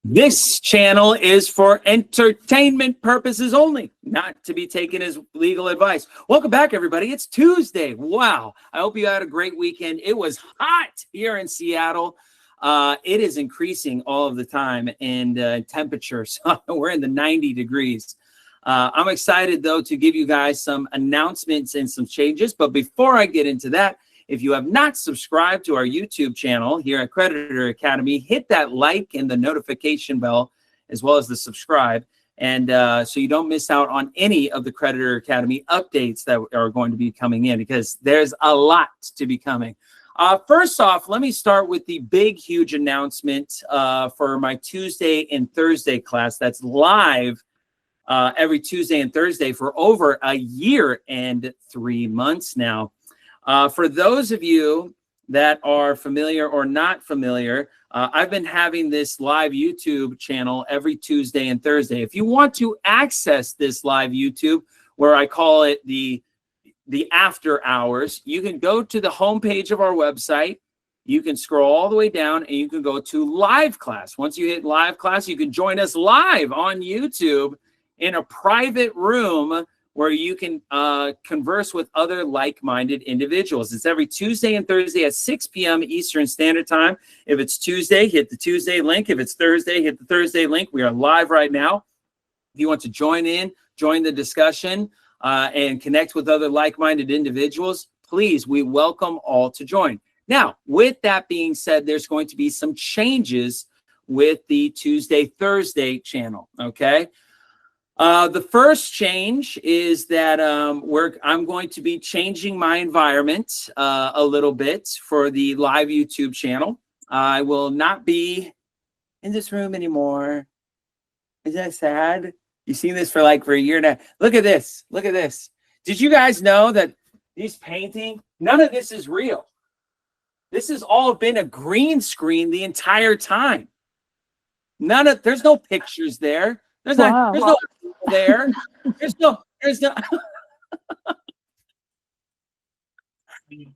This channel is for entertainment purposes only, not to be taken as legal advice. Welcome back, everybody. It's Tuesday. Wow. I hope you had a great weekend. It was hot here in Seattle. It is increasing all of the time in temperature. So we're in the 90 degrees. I'm excited, though, to give you guys some announcements and some changes. But before I get into that, if you have not subscribed to our YouTube channel here at Creditor Academy, hit that like and the notification bell, as well as the subscribe. And so you don't miss out on any of the Creditor Academy updates that are going to be coming in, because there's a lot to be coming. First off, let me start with the big, huge announcement for my Tuesday and Thursday class that's live every Tuesday and Thursday for over a year and 3 months now. For those of you that are familiar or not familiar, I've been having this live YouTube channel every Tuesday and Thursday. If you want to access this live YouTube, where I call it the after hours, you can go to the homepage of our website. You can scroll all the way down and you can go to live class. Once you hit live class, you can join us live on YouTube in a private room where you can converse with other like-minded individuals. It's every Tuesday and Thursday at 6 p.m. Eastern Standard Time. If it's Tuesday, hit the Tuesday link. If it's Thursday, hit the Thursday link. We are live right now. If you want to join in, join the discussion, and connect with other like-minded individuals, please, we welcome all to join. Now, with that being said, there's going to be some changes with the Tuesday-Thursday channel, okay? The first change is that I'm going to be changing my environment a little bit for the live YouTube channel. I will not be in this room anymore. Is that sad? You've seen this for a year now. Look at this. Look at this. Did you guys know that these painting, none of this is real? This has all been a green screen the entire time. There's no pictures there. There's no people there. There's no.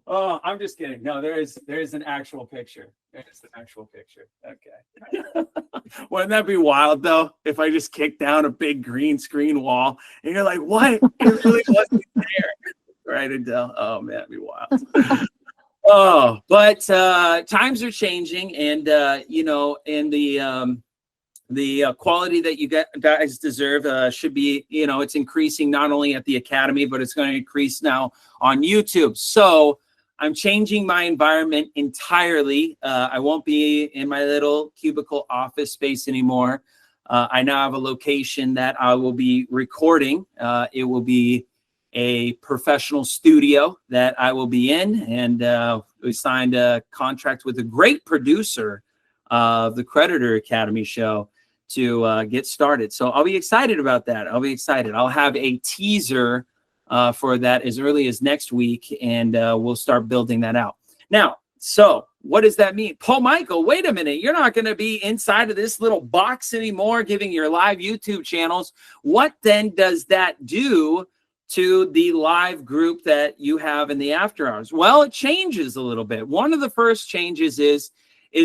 Oh, I'm just kidding. No, there is an actual picture. There's an actual picture. Okay. Wouldn't that be wild, though, if I just kicked down a big green screen wall and you're like, what? It really wasn't there. Right, Adele? Oh, man, that'd be wild. Oh, but times are changing, and, in the quality that you guys deserve should be, it's increasing not only at the Academy, but it's going to increase now on YouTube. So I'm changing my environment entirely. I won't be in my little cubicle office space anymore. I now have a location that I will be recording. It will be a professional studio that I will be in. And we signed a contract with a great producer of the Creditor Academy show to get started. So I'll be excited about that. I'll be excited. I'll have a teaser for that as early as next week, and we'll start building that out. Now, so what does that mean? Paul Michael, wait a minute. You're not going to be inside of this little box anymore giving your live YouTube channels. What then does that do to the live group that you have in the after hours? Well, it changes a little bit. One of the first changes is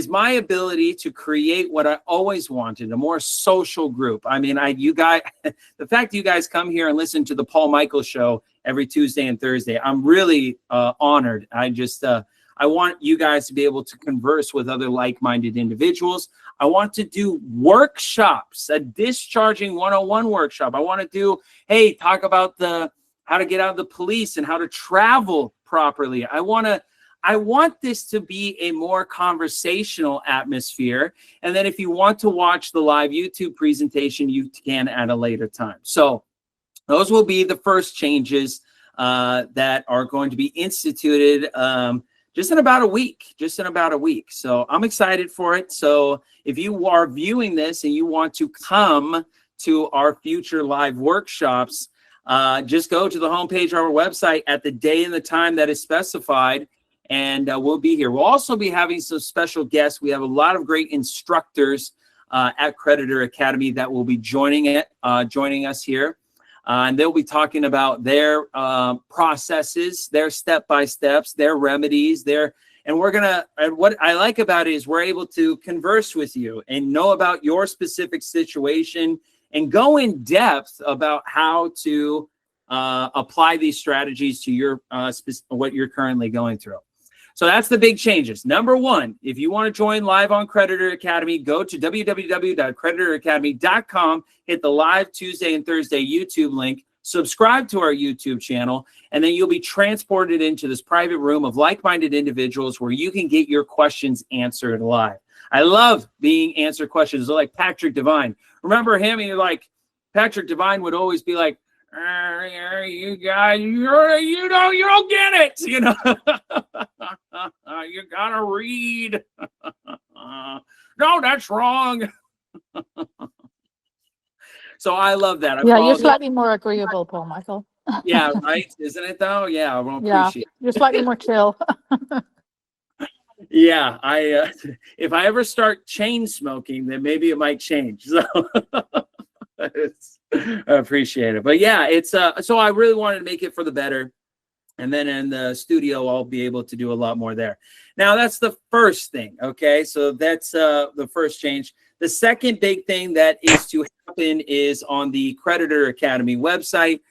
my ability to create what I always wanted, a more social group. I mean, you guys, the fact that you guys come here and listen to the Paul Michael show every Tuesday and Thursday, I'm really honored. I want you guys to be able to converse with other like-minded individuals. I want to do workshops, a Discharging 101 workshop. I want to do, talk about how to get out of the police and how to travel properly. I want this to be a more conversational atmosphere. And then if you want to watch the live YouTube presentation, you can at a later time. So those will be the first changes that are going to be instituted just in about a week. So I'm excited for it. So if you are viewing this and you want to come to our future live workshops, just go to the homepage of our website at the day and the time that is specified, and we'll be here. We'll also be having some special guests. We have a lot of great instructors at Creditor Academy that will be joining us here. And they'll be talking about their processes, their step-by-steps, their remedies, their And what I like about it is we're able to converse with you and know about your specific situation and go in depth about how to apply these strategies to your what you're currently going through. So that's the big changes. Number one, if you want to join live on Creditor Academy, go to www.creditoracademy.com, hit the live Tuesday and Thursday YouTube link, subscribe to our YouTube channel, and then you'll be transported into this private room of like-minded individuals where you can get your questions answered live. I love being answered questions like Patrick Devine. Remember him? And you're like, Patrick Devine would always be like, you guys, you don't get it, you know. You gotta read. No, that's wrong. So I love that. Yeah, you're slightly more agreeable, Paul Michael. Yeah, right. Isn't it though? Yeah, I won't Yeah, appreciate it. you're slightly more chill. Yeah, if I ever start chain smoking, then maybe it might change. So I appreciate it. But yeah, it's so I really wanted to make it for the better. And then in the studio, I'll be able to do a lot more there. Now, that's the first thing. Okay, so that's the first change. The second big thing that is to happen is on the Creditor Academy website.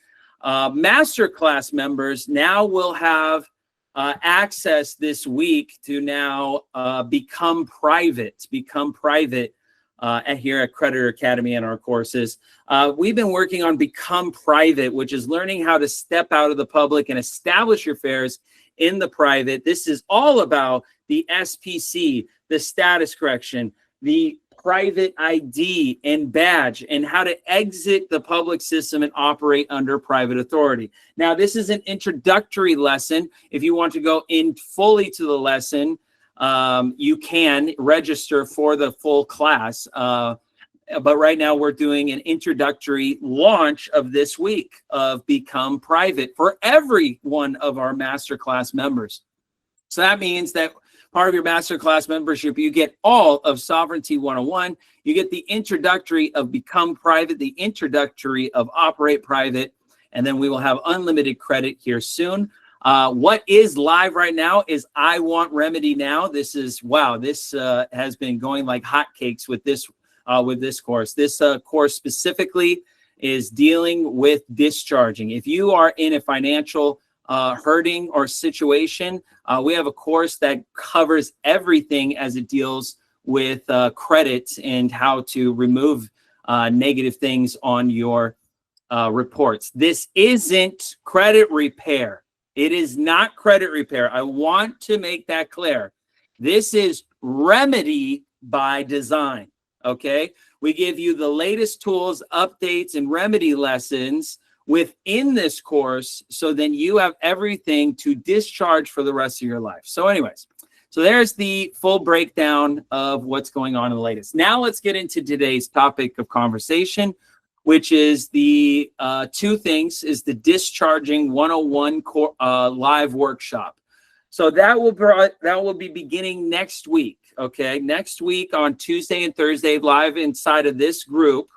Masterclass members now will have access this week to now become private here at Creditor Academy in our courses. We've been working on Become Private, which is learning how to step out of the public and establish your affairs in the private. This is all about the SPC, the status correction, the private ID and badge, and how to exit the public system and operate under private authority. Now, this is an introductory lesson. If you want to go in fully to the lesson, you can register for the full class. But right now we're doing an introductory launch of this week of Become Private for every one of our masterclass members. So that means that part of your masterclass membership, you get all of Sovereignty 101. You get the introductory of Become Private, the introductory of Operate Private, and then we will have unlimited credit here soon. What is live right now is I Want Remedy Now. This is, wow, this has been going like hotcakes with this course. This course specifically is dealing with discharging. If you are in a financial hurting or situation, we have a course that covers everything as it deals with credit and how to remove negative things on your reports. This isn't credit repair. It is not credit repair. I want to make that clear. This is remedy by design. Okay, we give you the latest tools, updates, and remedy lessons within this course, so then you have everything to discharge for the rest of your life. So anyways, so there's the full breakdown of what's going on in the latest. Now let's get into today's topic of conversation, which is the two things, is the Discharging 101 live workshop. So that will be beginning next week. Okay, next week on Tuesday and Thursday, live inside of this group,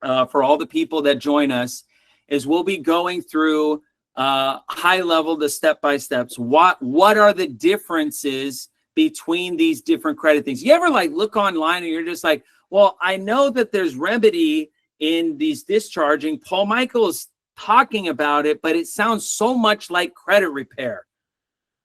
for all the people that join us, is we'll be going through high level, the step-by-steps. What are the differences between these different credit things? You ever like look online and you're just like, well, I know that there's remedy in these discharging. Paul Michael is talking about it, but it sounds so much like credit repair.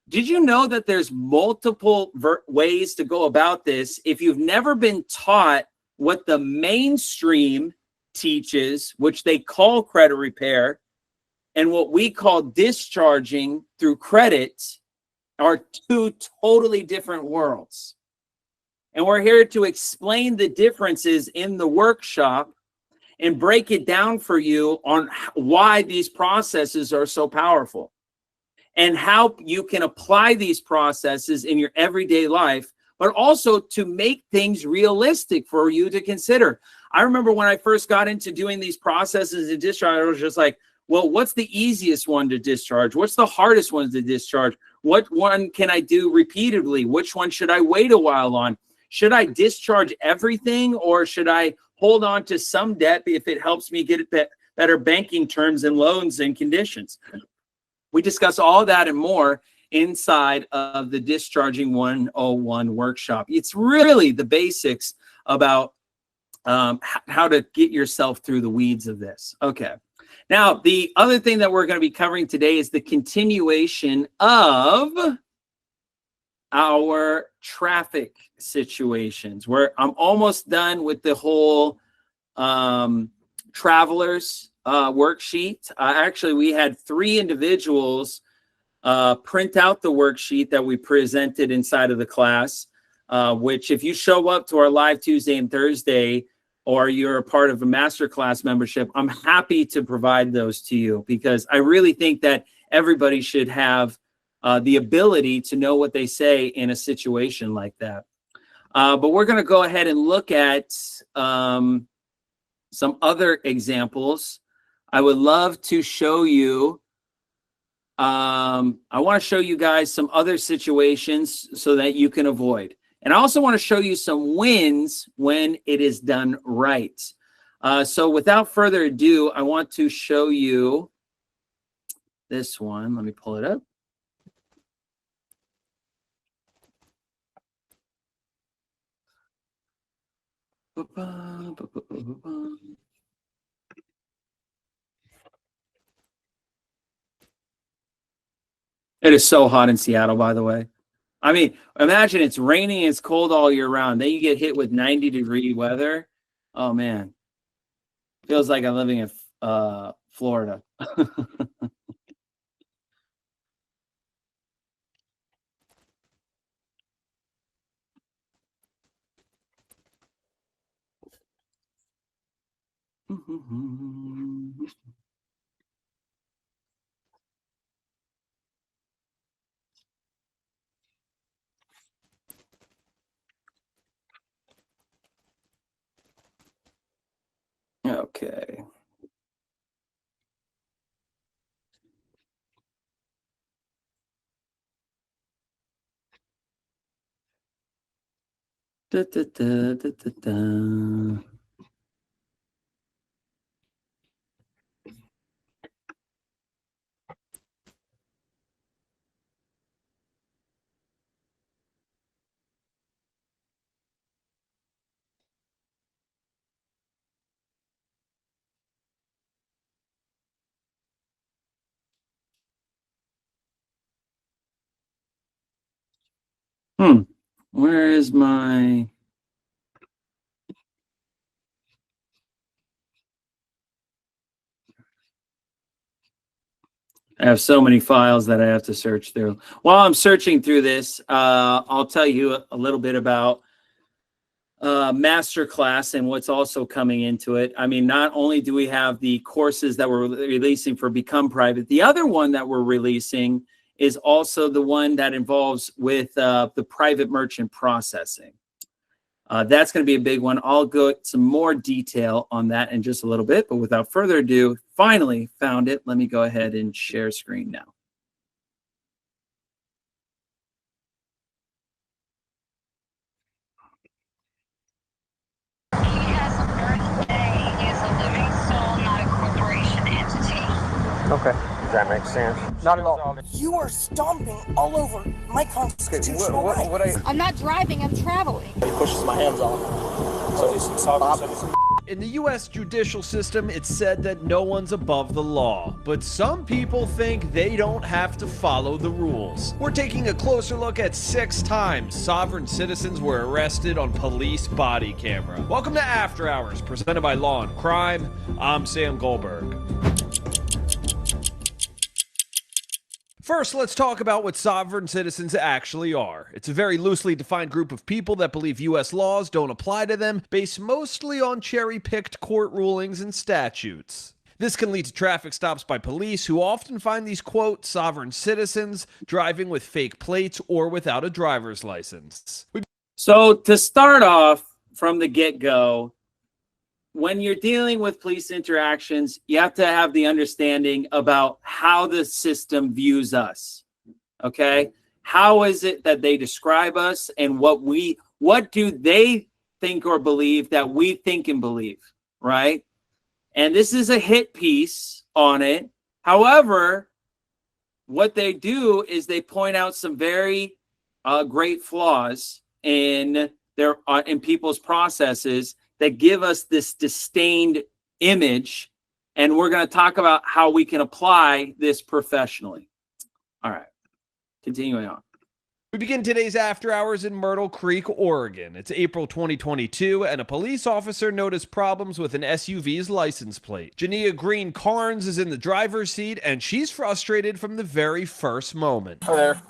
Did you know that there's multiple ways to go about this? If you've never been taught what the mainstream teaches, which they call credit repair, and what we call discharging through credit, are two totally different worlds. And we're here to explain the differences in the workshop and break it down for you on why these processes are so powerful, and how you can apply these processes in your everyday life, but also to make things realistic for you to consider. I remember when I first got into doing these processes in discharge, I was just like, well, what's the easiest one to discharge? What's the hardest one to discharge? What one can I do repeatedly? Which one should I wait a while on? Should I discharge everything, or should I hold on to some debt if it helps me get better banking terms and loans and conditions? We discuss all that and more inside of the Discharging 101 workshop. It's really the basics about how to get yourself through the weeds of this. Okay. Now, the other thing that we're going to be covering today is the continuation of our traffic situations, where I'm almost done with the whole travelers worksheet. Actually, we had 3 individuals print out the worksheet that we presented inside of the class, which if you show up to our live Tuesday and Thursday, or you're a part of a masterclass membership, I'm happy to provide those to you, because I really think that everybody should have the ability to know what they say in a situation like that. But we're going to go ahead and look at some other examples. I would love to show you. I want to show you guys some other situations so that you can avoid. And I also want to show you some wins when it is done right. So without further ado, I want to show you this one. Let me pull it up. It is so hot in Seattle, by the way. I mean, imagine it's raining, it's cold all year round. Then you get hit with 90-degree weather. Oh, man. Feels like I'm living in Florida. Okay. Da, da, da, da, da, da. Where is my... I have so many files that I have to search through. While I'm searching through this, I'll tell you a little bit about masterclass and what's also coming into it. I mean, not only do we have the courses that we're releasing for Become Private, the other one that we're releasing is also the one that involves with the private merchant processing. That's going to be a big one. I'll go into some more detail on that in just a little bit, but without further ado, finally found it. Let me go ahead and share screen now. Okay. Does that make sense? Not at all. You are stomping all over my constitutional right. I'm not driving, I'm traveling. He pushes my hands off. So he's sovereign. In the U.S. judicial system, it's said that no one's above the law, but some people think they don't have to follow the rules. We're taking a closer look at 6 times sovereign citizens were arrested on police body camera. Welcome to After Hours, presented by Law and Crime. I'm Sam Goldberg. First, let's talk about what sovereign citizens actually are. It's a very loosely defined group of people that believe U.S. laws don't apply to them, based mostly on cherry-picked court rulings and statutes. This can lead to traffic stops by police, who often find these, quote, sovereign citizens driving with fake plates or without a driver's license. So to start off from the get-go, when you're dealing with police interactions, you have to have the understanding about how the system views us. Okay? How is it that they describe us, and what do they think or believe that we think and believe, right? And this is a hit piece on it. However, what they do is they point out some very great flaws in people's processes that give us this disdained image, and we're going to talk about how we can apply this professionally. All right, continuing on. We begin today's After Hours in Myrtle Creek, Oregon. It's April 2022, and a police officer noticed problems with an SUV's license plate. Jania Green Carnes is in the driver's seat, and she's frustrated from the very first moment. Hi there.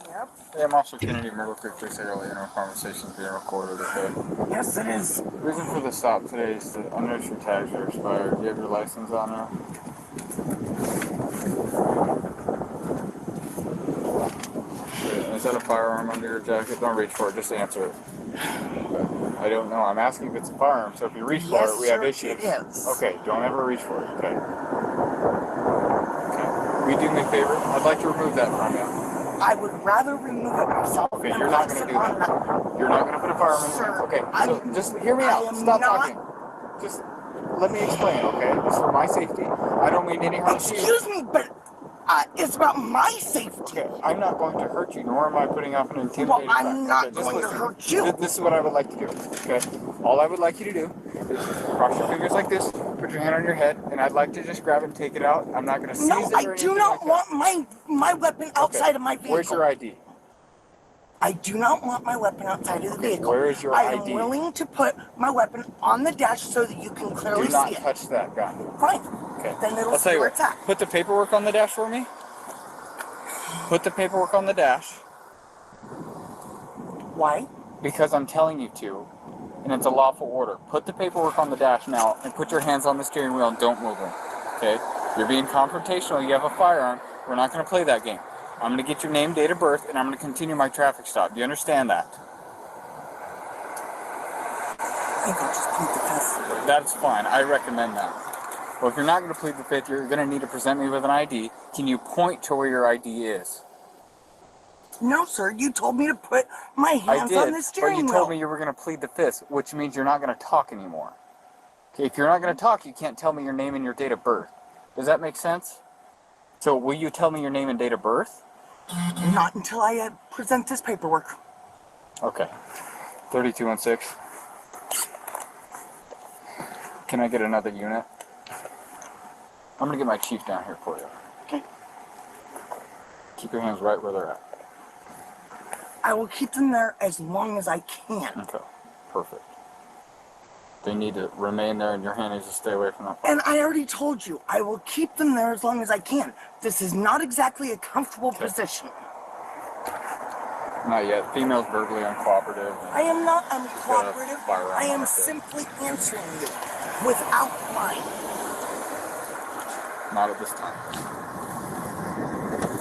Yep. Hey, I'm Officer Kennedy, Myrtle Creek Police earlier, and our conversation's being recorded, okay? Yes, it is. The reason for the stop today is that I noticed your tags are expired. Do you have your license on now? Is that a firearm under your jacket? Don't reach for it, just answer it. Okay. I don't know. I'm asking if it's a firearm, so if you reach for it, we have issues. It is. Okay, don't ever reach for it, okay? Okay. Will you do me a favor? I'd like to remove that from you. I would rather remove it myself. Okay, you're not going to do that. You're not going to put a firearm in Sir, there. Okay, so just hear me out. Stop talking. Just let me explain, okay? This is for my safety. I don't mean any harm to you. Excuse me, but it's about my safety. Okay, I'm not going to hurt you, nor am I putting off an intimidating Well, I'm factor. not going to hurt you. This is what I would like to do, okay? All I would like you to do is cross your fingers like this, put your hand on your head, and I'd like to just grab it and take it out. I'm not going to seize it or I do not want my weapon outside of my vehicle. Where's your ID? I do not want my weapon outside of the vehicle. Where is your I ID? am willing to put my weapon on the dash so that you can clearly Do not see it. touch that gun. Fine. Okay. Then it'll I'll tell see you where what. it's at. Put the paperwork on the dash for me. Put the paperwork on the dash. Why? Because I'm telling you to, and it's a lawful order. Put the paperwork on the dash now, and put your hands on the steering wheel and don't move them. Okay? You're being confrontational. You have a firearm. We're not going to play that game. I'm going to get your name, date of birth, and I'm going to continue my traffic stop. Do you understand that? I think I'll just plead the fifth. That's fine. I recommend that. Well, if you're not going to plead the fifth, you're going to need to present me with an ID. Can you point to where your ID is? No, sir. You told me to put my hands on the steering but you wheel. told me you were going to plead the fifth, which means you're not going to talk anymore. Okay, if you're not going to talk, you can't tell me your name and your date of birth. Does that make sense? So will you tell me your name and date of birth? Not until I present this paperwork. Okay. 3216. Can I get another unit? I'm going to get my chief down here for you. Okay. Keep your hands right where they're at. I will keep them there as long as I can. Okay. Perfect. They need to remain there, and your hand needs to stay away from them. And I already told you, I will keep them there as long as I can. This is not exactly a comfortable position. Not yet. Female's verbally uncooperative. I am not uncooperative. Firearm I am on it. simply answering you without lying. Not at this time.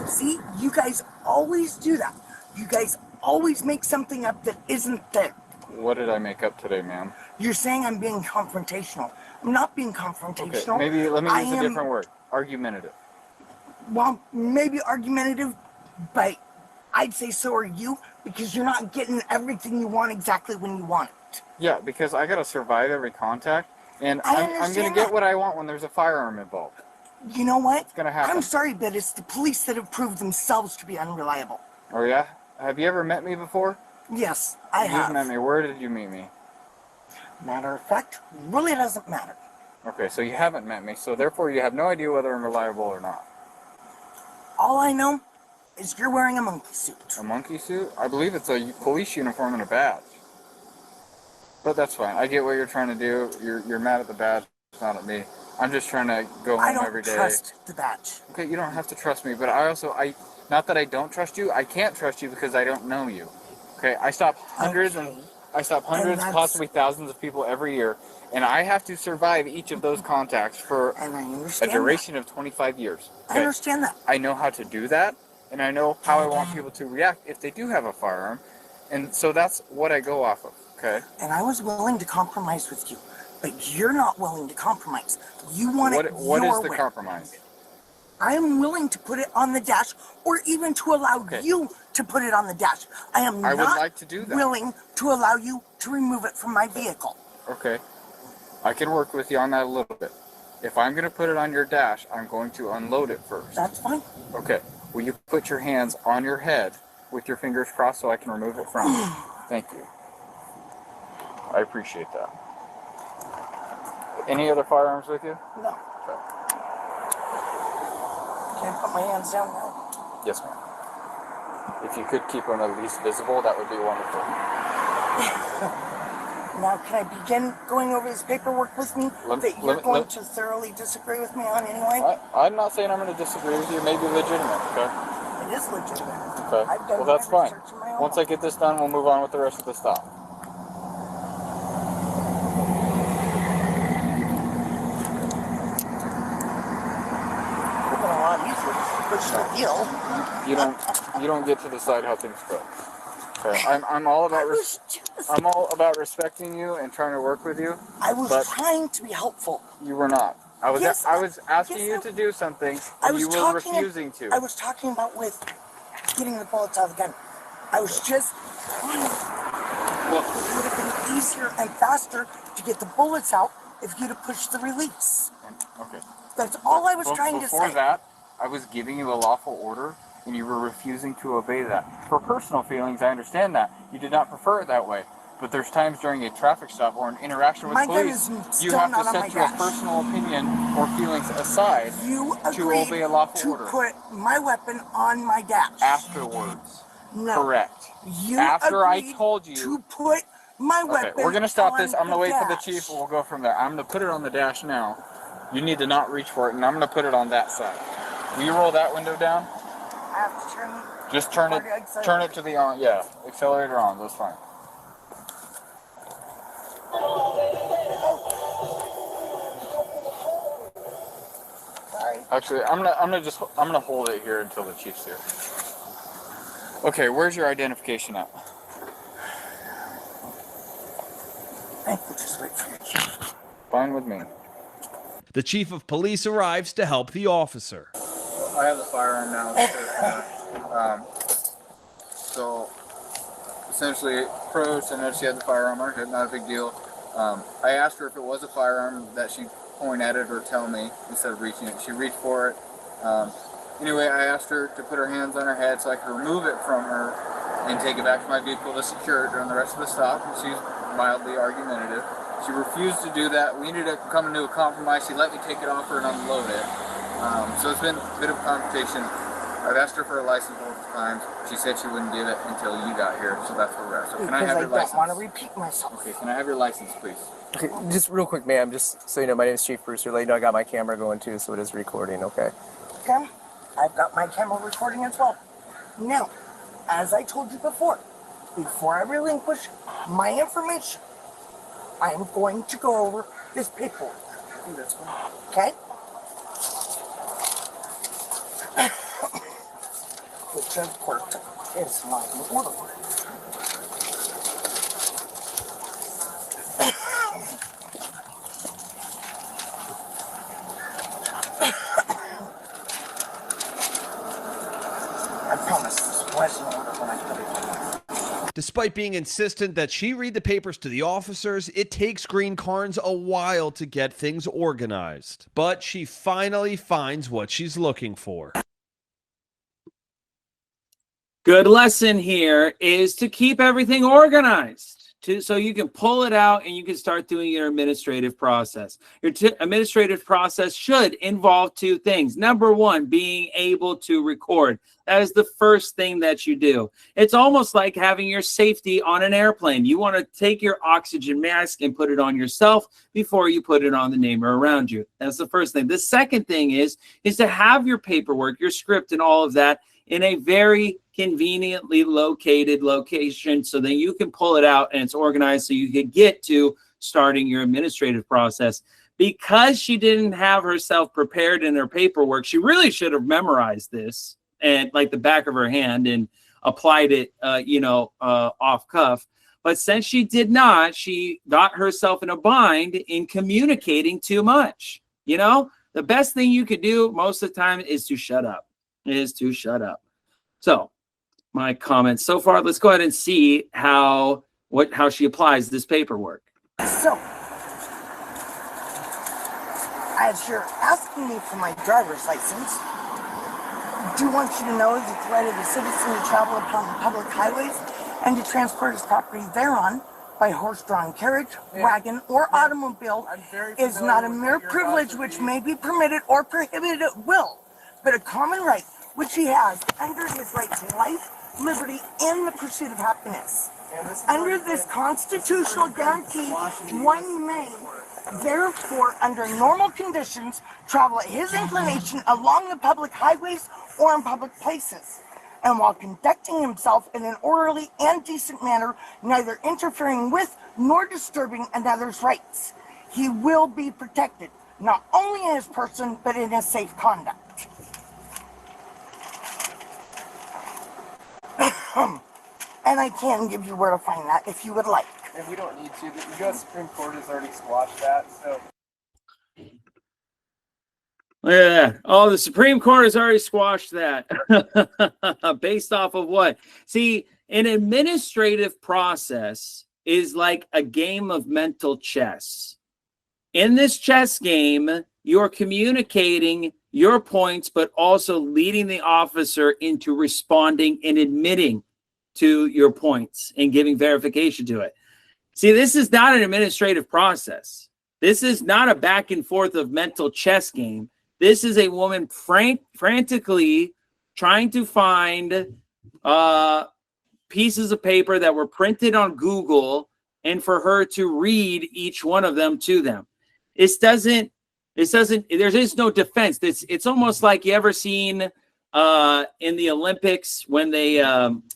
See, you guys always do that. You guys always make something up that isn't there. What did I make up today, ma'am? You're saying I'm being confrontational. I'm not being confrontational. Okay, maybe let me I use a am- different word. Argumentative. Well, maybe argumentative, but I'd say so are you, because you're not getting everything you want exactly when you want it. Yeah, because I gotta survive every contact, and I I'm gonna understand get that. what I want when there's a firearm involved. You know what? It's gonna happen. I'm sorry, but it's the police that have proved themselves to be unreliable. Oh yeah? Have you ever met me before? Yes, I You've have. met me. Where did you meet me? Matter of fact, really doesn't matter. Okay, so you haven't met me, so therefore you have no idea whether I'm reliable or not. All I know is you're wearing a monkey suit. A monkey suit? I believe it's a police uniform and a badge. But that's fine. I get what you're trying to do. You're mad at the badge, not at me. I'm just trying to go I home don't every day. trust the badge. Okay, you don't have to trust me, but not that I don't trust you, I can't trust you because I don't know you. Okay, I stop hundreds Okay. that's- possibly thousands of people every year, and I have to survive each of those contacts for And I a understand duration of 25 years. that. I Okay? understand that. I know how to do that, and I know how I want people to react if they do have a firearm, and so that's what I go off of, okay? And I was willing to compromise with you, but you're not willing to compromise. You want it What your is the way. compromise? I am willing to put it on the dash, or even to allow Okay. you to put it on the dash. I am I would not like to do that. willing to allow you to remove it from my vehicle. Okay, I can work with you on that a little bit. If I'm going to put it on your dash, I'm going to unload it first. That's fine. Okay, Will you put your hands on your head with your fingers crossed so I can remove it from you? Thank you. I appreciate that. Any other firearms with you? No. Okay. Can I put my hands down now? Yes, ma'am. If you could keep them at least visible, that would be wonderful. Now, can I begin going over this paperwork with me that you're going to thoroughly disagree with me on anyway? I'm not saying I'm going to disagree with you. It may be legitimate, okay? It is legitimate. Okay. I've done Well, that's my fine. research in my own Once I get this done, we'll move on with the rest of the stop. It's been a lot easier to push the deal. You don't get to decide how things go. Okay. I'm all about respecting you and trying to work with you. I was trying to be helpful. You were not. I was asking you to do something, and you were refusing to. I was talking about with getting the bullets out of the gun. I was just trying. It would have been easier and faster to get the bullets out if you'd have pushed the release. Okay. That's all I was trying to say. Before that, I was giving you a lawful order, and you were refusing to obey that. For personal feelings, I understand that. You did not prefer it that way. But there's times during a traffic stop or an interaction with police, you have to set your personal opinion or feelings aside to obey a lawful order. You agreed to put my weapon on my dash. Afterwards. No. Correct. You After I agreed told you to put my weapon. Okay, we're gonna stop this. I'm on gonna wait for the dash. chief. We'll go from there. I'm gonna put it on the dash now. You need to not reach for it, and I'm gonna put it on that side. Will you roll that window down? I have to turn. Just turn it to the on. Yeah, accelerator on. That's fine. Sorry. Actually, I'm gonna hold it here until the chief's here. Okay, where's your identification at? I will just wait for you. Fine with me. The chief of police arrives to help the officer. I have the firearm now. So essentially, approached. I noticed she had the firearm on her hip. Not a big deal. I asked her if it was a firearm that she'd point at it or tell me instead of reaching it. She reached for it. Anyway, I asked her to put her hands on her head so I could remove it from her and take it back to my vehicle to secure it during the rest of the stop. And she's mildly argumentative. She refused to do that. We ended up coming to a compromise. She let me take it off her and unload it. So it's been a bit of a confrontation. I've asked her for a license multiple times. She said she wouldn't give it until you got here, so that's where we're at. So can I have your license? I don't want to repeat myself. Okay, can I have your license, please? Okay, just real quick, ma'am, just so you know, my name is Chief Brewster. Let you know I got my camera going too, so it is recording, okay? Okay, I've got my camera recording as well. Now, as I told you before I relinquish my information, I am going to go over this paperwork. Okay? Which of course is not in order. I promise this was in order when I put it in. Despite being insistent that she read the papers to the officers, it takes Green Carnes a while to get things organized. But she finally finds what she's looking for. Good lesson here is to keep everything organized so you can pull it out and you can start doing your administrative process. Your administrative process should involve two things. Number one, being able to record. That is the first thing that you do. It's almost like having your safety on an airplane. You want to take your oxygen mask and put it on yourself before you put it on the neighbor around you. That's the first thing. The second thing is to have your paperwork, your script, and all of that in a very conveniently located location so that you can pull it out and it's organized so you can get to starting your administrative process. Because she didn't have herself prepared in her paperwork, she really should have memorized this and like the back of her hand and applied it, off cuff. But since she did not, she got herself in a bind in communicating too much. You know, the best thing you could do most of the time is to shut up. So my comments so far, let's go ahead and see how she applies this paperwork. So, as you're asking me for my driver's license, do want you to know is it's the right of the citizen to travel upon the public highways and to transport his property thereon by horse-drawn carriage, wagon, or automobile is not a mere privilege which may be permitted or prohibited at will, but a common right which he has under his right to life, liberty, and the pursuit of happiness. Under this constitutional guarantee, one may, therefore, under normal conditions, travel at his inclination along the public highways or in public places, and while conducting himself in an orderly and decent manner, neither interfering with nor disturbing another's rights. He will be protected, not only in his person, but in his safe conduct. And I can give you where to find that if you would like. And we don't need to. The U.S. Supreme Court has already squashed that, so. Look at that. Oh, the Supreme Court has already squashed that. Based off of what? See, an administrative process is like a game of mental chess. In this chess game, you're communicating your points, but also leading the officer into responding and admitting to your points and giving verification to it. See, this is not an administrative process. This is not a back and forth of mental chess game. This is a woman frantically trying to find pieces of paper that were printed on Google and for her to read each one of them to them. There is no defense. It's almost like you ever seen in the Olympics when they,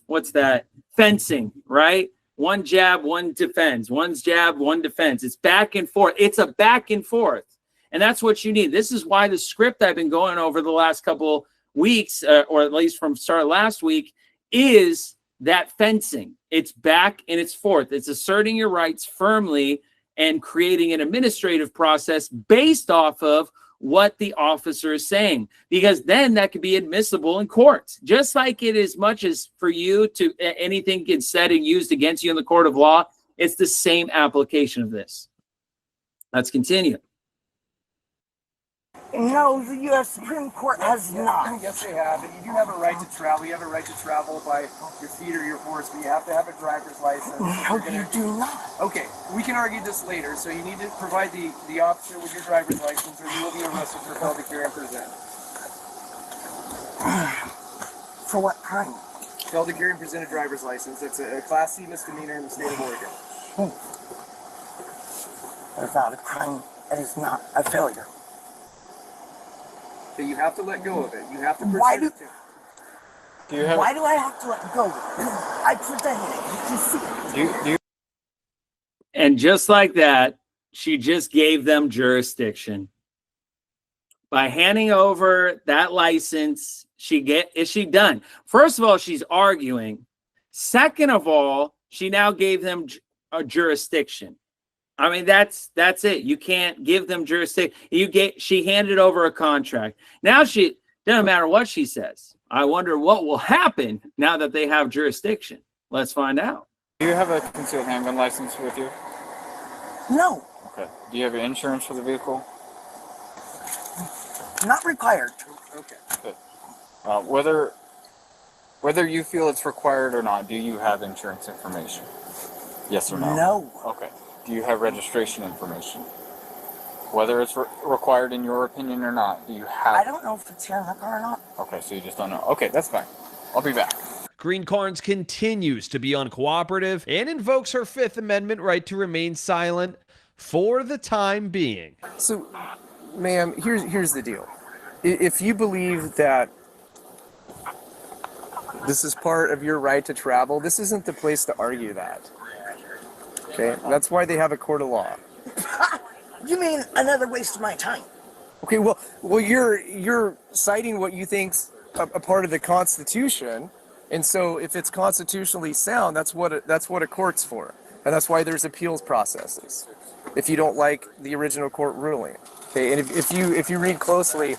what's that? Fencing, right? One jab, one defense. One's jab, one defense. It's back and forth. It's a back and forth. And that's what you need. This is why the script I've been going over the last couple weeks, or at least from start last week, is that fencing. It's back and it's forth. It's asserting your rights firmly and creating an administrative process based off of what the officer is saying, because then that could be admissible in courts, just like it is much as for you to anything gets said and used against you in the court of law. It's the same application of this. Let's continue. No, the U.S. Supreme Court has not. Yes, they have. And you do have a right to travel. You have a right to travel by your feet or your horse, but you have to have a driver's license. No, you do not. Okay, we can argue this later. So you need to provide the officer with your driver's license, or you will be arrested for failure to carry and present. For what crime? Failed to carry and present a driver's license. It's a Class C misdemeanor in the state of Oregon. Without a crime, it is not a failure. So you have to let go of it. You have to Why present do- it to. Why do I have to let go? I presented it. You can see it. And just like that, she just gave them jurisdiction. By handing over that license, is she done? First of all, she's arguing. Second of all, she now gave them a jurisdiction. I mean, that's it. You can't give them jurisdiction. She handed over a contract. Now she doesn't matter what she says. I wonder what will happen now that they have jurisdiction. Let's find out. Do you have a concealed handgun license with you? No, Okay. Do you have your insurance for the vehicle? not required. Okay. Good. Whether you feel it's required or not, do you have insurance information? Yes or no? No. Okay. Do you have registration information? Whether it's required in your opinion or not, do you have... I don't know if it's here in the car or not. Okay, so you just don't know. Okay, that's fine. I'll be back. Green Carnes continues to be uncooperative and invokes her Fifth Amendment right to remain silent for the time being. So, ma'am, here's the deal. If you believe that this is part of your right to travel, this isn't the place to argue that. Okay, that's why they have a court of law. You mean another waste of my time? Okay, well, you're citing what you think's a part of the Constitution, and so if it's constitutionally sound, that's what a court's for, and that's why there's appeals processes. If you don't like the original court ruling, okay, and if you read closely,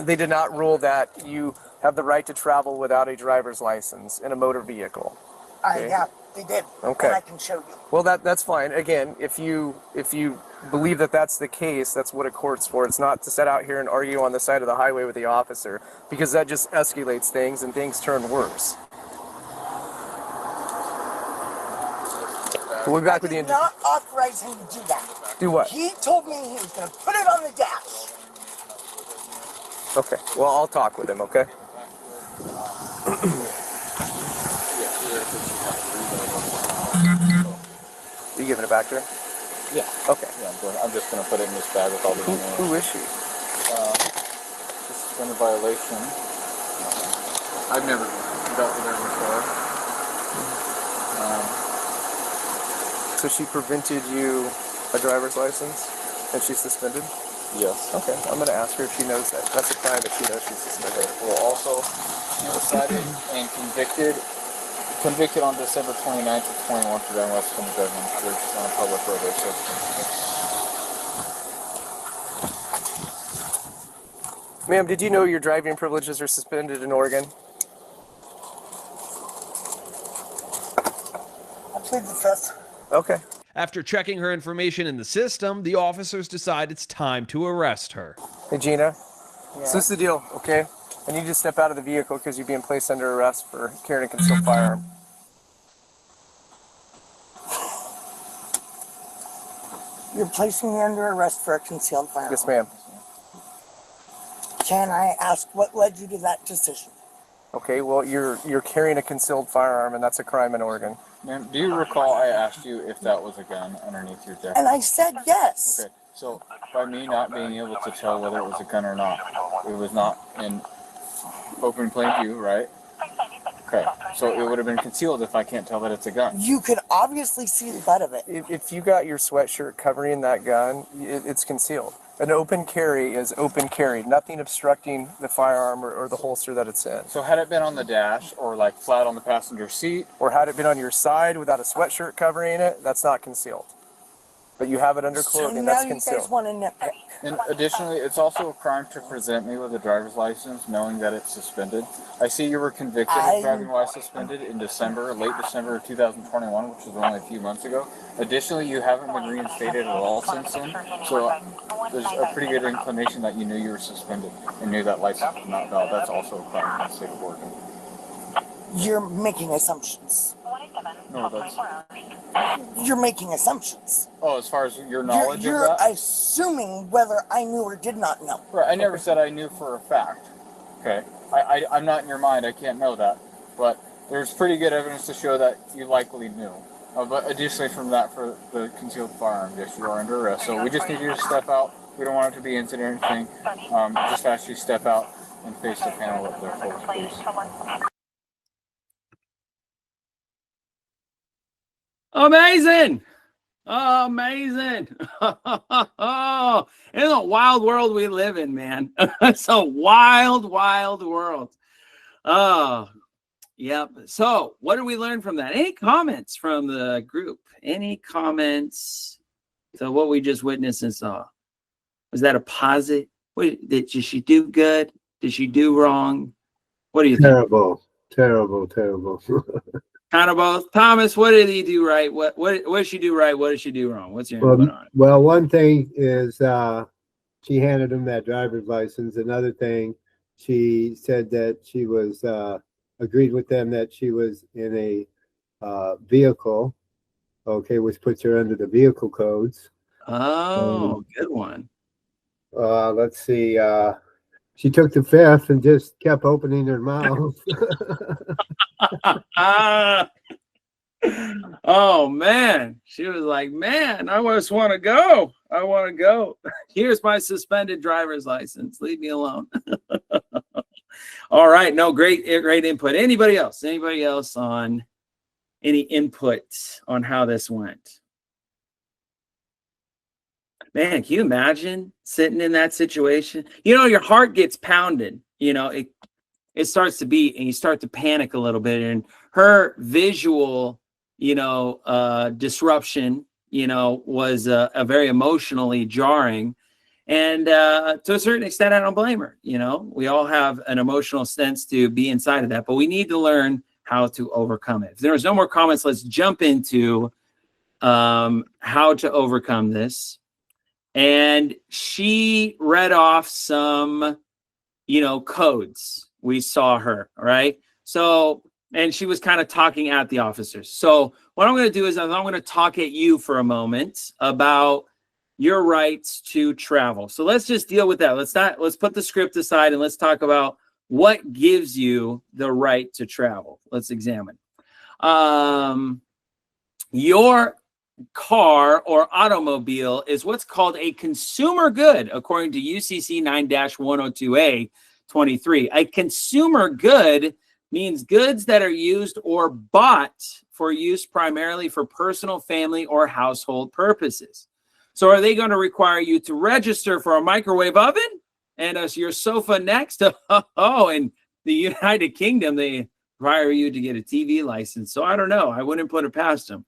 they did not rule that you have the right to travel without a driver's license in a motor vehicle. Yeah, they did. Okay. And I can show you. Well, that's fine. Again, if you believe that that's the case, that's what a court's for. It's not to sit out here and argue on the side of the highway with the officer, because that just escalates things and things turn worse. We'll be back with I the did not authorize him to do that. Do what? He told me he was going to put it on the dash. Okay. Well, I'll talk with him. Okay. You giving it back to her? Yeah. Okay. Yeah, I'm just going to put it in this bag with all the Who is she? This has been a violation. I've never dealt with her before. So she prevented you a driver's license, and she's suspended? Yes. Okay. I'm gonna ask her if she knows that. That's a crime if she knows she's suspended. Well, also, she was cited and convicted on December 29th of 21 for driving less than the driving church on a public roadway. So, Ma'am, did you know your driving privileges are suspended in Oregon? I plead the fifth. Okay. After checking her information in the system, the officers decide it's time to arrest her. Hey, Gina. So this is the deal, okay? I need you to step out of the vehicle because you're being placed under arrest for carrying a concealed firearm. You're placing me under arrest for a concealed firearm. Yes, ma'am. Can I ask what led you to that decision? Okay, well, you're carrying a concealed firearm, and that's a crime in Oregon. ma'am, do you recall I asked you if that was a gun underneath your jacket? And I said yes. Okay, so by me not being able to tell whether it was a gun or not, it was not in open plain view, right? Okay, so it would have been concealed if I can't tell that it's a gun. You could obviously see the butt of it. If you got your sweatshirt covering that gun, it's concealed. An open carry is open carry, nothing obstructing the firearm or the holster that it's in. So had it been on the dash or like flat on the passenger seat, Or had it been on your side without a sweatshirt covering it, that's not concealed. But you have it under So clothing, now that's you guys concealed. want to nitpick. and additionally, it's also a crime to present me with a driver's license knowing that it's suspended. I see you were convicted of driving while suspended in December, late December of 2021, which was only a few months ago. Additionally, you haven't been reinstated at all since then, so there's a pretty good inclination that you knew you were suspended and knew that license was not valid. That's also a crime in the state of Oregon. You're making assumptions. No, that's... You're making assumptions. Oh, as far as your knowledge You're of that? assuming whether I knew or did not know. Right, I never said I knew for a fact. Okay, I'm not in your mind, I can't know that. But there's pretty good evidence to show that you likely knew. But additionally from that, for the concealed firearm, yes, you are under arrest. So we just need you to step out. We don't want it to be incident or anything. Just ask you to step out and face the panel up there for us, please. Amazing. Amazing. Oh, it's a wild world we live in, man. It's a wild, wild world. Oh, yep. So what did we learn from that? Any comments from the group? Any comments to what we just witnessed and saw? Was that a positive? Did she do good? Did she do wrong? What do you think? Terrible, terrible, terrible. Kind of both. Thomas, what did he do right? What did she do right? What did she do wrong? What's your input on it? Well, one thing is she handed him that driver's license. Another thing, she said that she was agreed with them that she was in a vehicle, okay, which puts her under the vehicle codes. Oh, good one. Let's see. She took the fifth and just kept opening her mouth. Oh man, she was like, man, I just want to go. I want to go. Here's my suspended driver's license. Leave me alone. All right, no, great input. Anybody else? Anybody else on any input on how this went? Man, can you imagine sitting in that situation? You know, your heart gets pounded. You know, it starts to beat and you start to panic a little bit. And her visual, disruption, was a very emotionally jarring. And to a certain extent, I don't blame her. We all have an emotional sense to be inside of that, but we need to learn how to overcome it. If there's no more comments, let's jump into how to overcome this. and she read off some, codes. We saw her, right? So, and she was kind of talking at the officers. So what I'm going to do is I'm going to talk at you for a moment about your rights to travel. So let's just deal with that. Let's put the script aside and let's talk about what gives you the right to travel. Let's examine. Your car or automobile is what's called a consumer good, according to UCC 9-102A 23. A consumer good means goods that are used or bought for use primarily for personal, family, or household purposes. So are they going to require you to register for a microwave oven and your sofa next? Oh, in the United Kingdom, they require you to get a TV license. So I don't know. I wouldn't put it past them.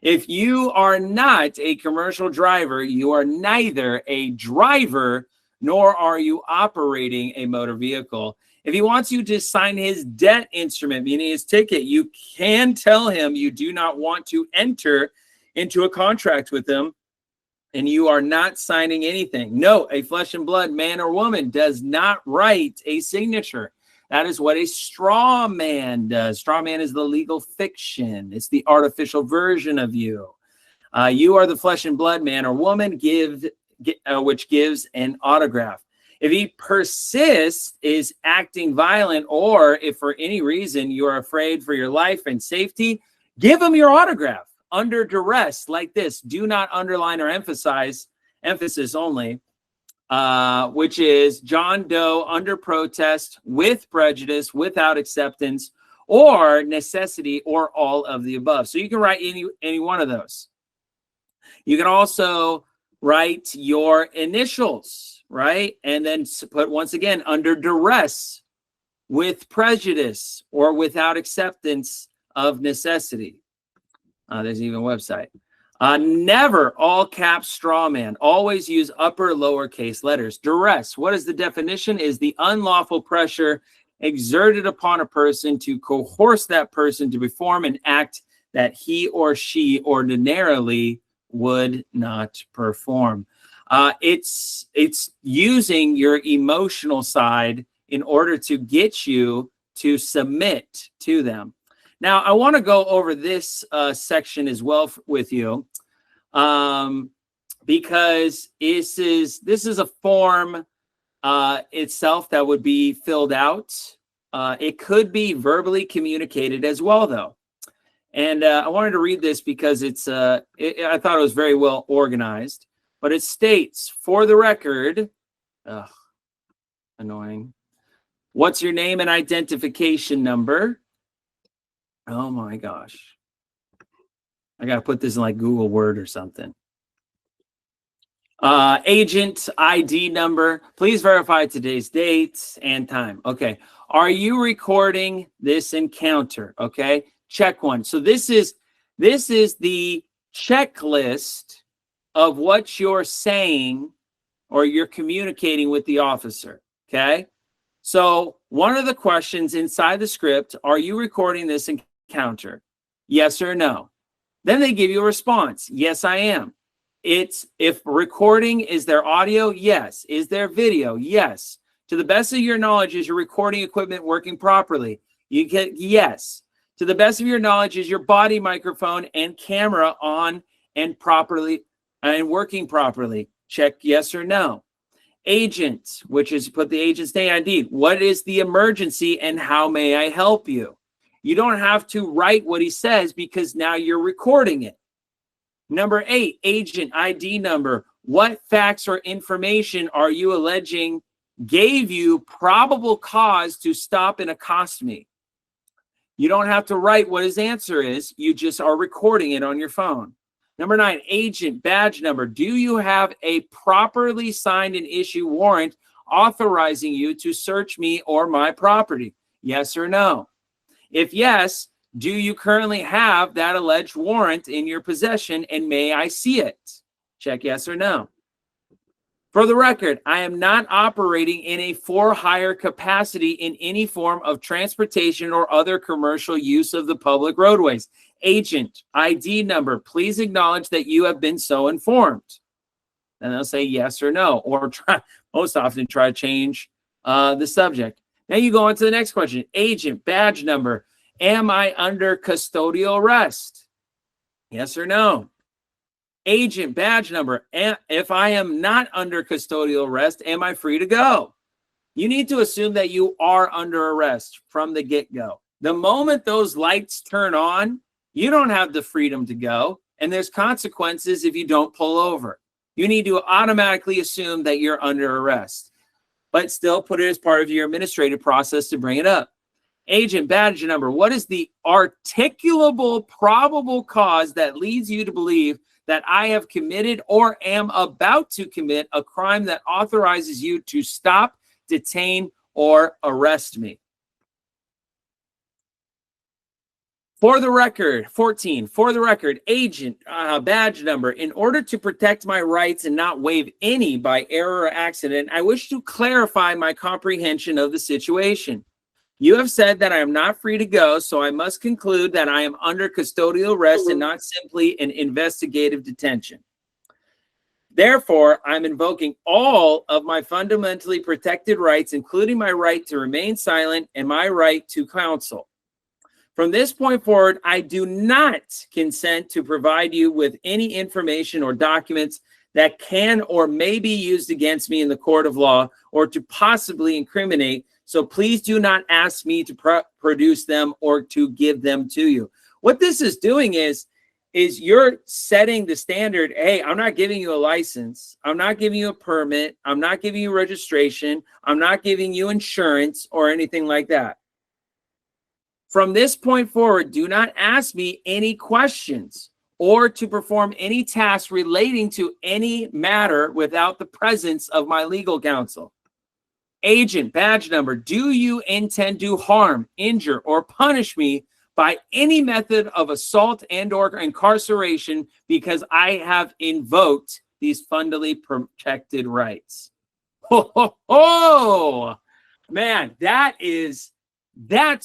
If you are not a commercial driver, you are neither a driver nor are you operating a motor vehicle. If he wants you to sign his debt instrument, meaning his ticket, you can tell him you do not want to enter into a contract with him and you are not signing anything. No, a flesh and blood man or woman does not write a signature. That is what a straw man does. Straw man is the legal fiction. It's the artificial version of you. You are the flesh and blood man or woman which gives an autograph. If he persists, is acting violent, or if for any reason you are afraid for your life and safety, give him your autograph under duress like this. Do not underline or emphasize, emphasis only, which is John Doe under protest, with prejudice, without acceptance, or necessity, or all of the above. So you can write any one of those. You can also write your initials, right? And then put, once again, under duress, with prejudice, or without acceptance of necessity. There's even a website. Never all caps straw man. Always use upper lowercase letters. Duress, what is the definition? Is the unlawful pressure exerted upon a person to coerce that person to perform an act that he or she ordinarily would not perform. It's using your emotional side in order to get you to submit to them. Now, I want to go over this section as well with you, because this is a form itself that would be filled out. It could be verbally communicated as well, though. And I wanted to read this because I thought it was very well organized. But it states, for the record, annoying. What's your name and identification number? Oh my gosh. I got to put this in like Google Word or something. Agent ID number. Please verify today's date and time. Okay. Are you recording this encounter? Okay. Check one. So this is the checklist of what you're saying or you're communicating with the officer. Okay. So one of the questions inside the script, are you recording this encounter? Yes or no? Then they give you a response. Yes, I am. It's if recording, is there audio? Yes. Is there video? Yes. To the best of your knowledge, is your recording equipment working properly? You get yes. To the best of your knowledge, is your body microphone and camera on and properly and working properly? Check yes or no. Agent, which is put the agent's name ID. What is the emergency and how may I help you? You don't have to write what he says because now you're recording it. Number 8, agent ID number. What facts or information are you alleging gave you probable cause to stop and accost me? You don't have to write what his answer is. You just are recording it on your phone. Number 9, agent badge number. Do you have a properly signed and issued warrant authorizing you to search me or my property? Yes or no? If yes, do you currently have that alleged warrant in your possession and may I see it? Check yes or no. For the record, I am not operating in a for-hire capacity in any form of transportation or other commercial use of the public roadways. Agent ID number, please acknowledge that you have been so informed. And they'll say yes or no, or most often try to change the subject. Now you go on to the next question. Agent, badge number. Am I under custodial arrest? Yes or no? Agent, badge number. If I am not under custodial arrest, am I free to go? You need to assume that you are under arrest from the get-go. The moment those lights turn on, you don't have the freedom to go, and there's consequences if you don't pull over. You need to automatically assume that you're under arrest, but still put it as part of your administrative process to bring it up. Agent, badge number. What is the articulable probable cause that leads you to believe that I have committed or am about to commit a crime that authorizes you to stop, detain, or arrest me? For the record, 14, for the record, agent, badge number. In order to protect my rights and not waive any by error or accident, I wish to clarify my comprehension of the situation. You have said that I am not free to go, so I must conclude that I am under custodial arrest and not simply an investigative detention. Therefore, I'm invoking all of my fundamentally protected rights, including my right to remain silent and my right to counsel. From this point forward, I do not consent to provide you with any information or documents that can or may be used against me in the court of law or to possibly incriminate. So please do not ask me to produce them or to give them to you. What this is doing is you're setting the standard. Hey, I'm not giving you a license. I'm not giving you a permit. I'm not giving you registration. I'm not giving you insurance or anything like that. From this point forward, do not ask me any questions or to perform any tasks relating to any matter without the presence of my legal counsel. Agent, badge number. Do you intend to harm, injure, or punish me by any method of assault and or incarceration because I have invoked these fundamentally protected rights? Oh, man, that's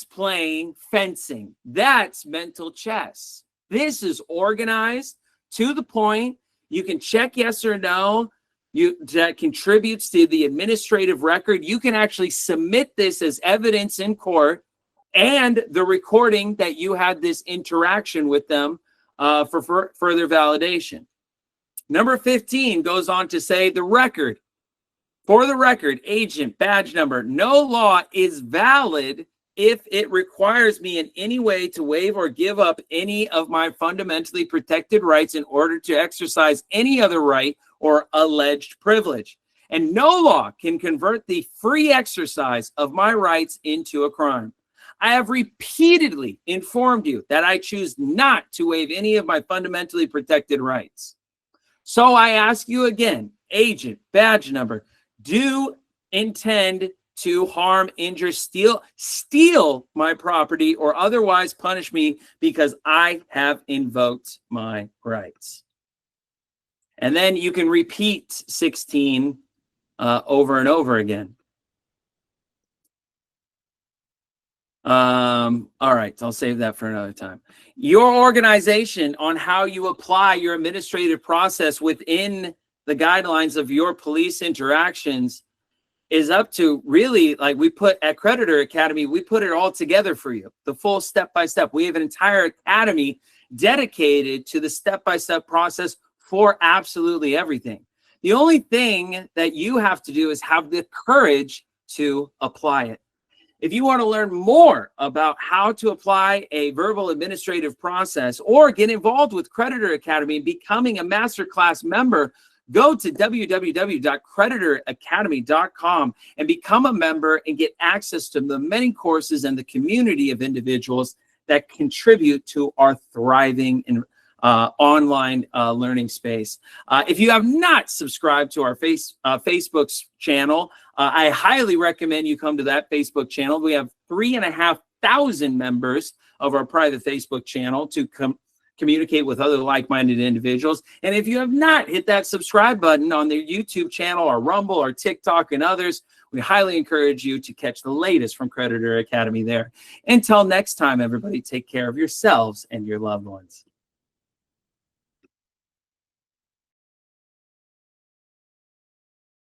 playing fencing. That's mental chess. This is organized to the point. You can check yes or no. That contributes to the administrative record. You can actually submit this as evidence in court and the recording that you had this interaction with them for further validation. Number 15 goes on to say the record. For the record, agent, badge number. No law is valid if it requires me in any way to waive or give up any of my fundamentally protected rights in order to exercise any other right or alleged privilege. And no law can convert the free exercise of my rights into a crime. I have repeatedly informed you that I choose not to waive any of my fundamentally protected rights. So I ask you again, agent, badge number, do intend to harm, injure, steal my property or otherwise punish me because I have invoked my rights. And then you can repeat 16 over and over again. All right, I'll save that for another time. Your organization on how you apply your administrative process within the guidelines of your police interactions is up to really, like we put at Creditor Academy, we put it all together for you, the full step-by-step. We have an entire academy dedicated to the step-by-step process for absolutely everything. The only thing that you have to do is have the courage to apply it. If you want to learn more about how to apply a verbal administrative process or get involved with Creditor Academy and becoming a masterclass member, go to www.creditoracademy.com and become a member and get access to the many courses and the community of individuals that contribute to our thriving and online learning space. If you have not subscribed to our Facebook channel, I highly recommend you come to that Facebook channel. We have 3,500 members of our private Facebook channel to communicate with other like-minded individuals. And if you have not hit that subscribe button on their YouTube channel or Rumble or TikTok and others, we highly encourage you to catch the latest from Creditor Academy there. Until next time, everybody, take care of yourselves and your loved ones.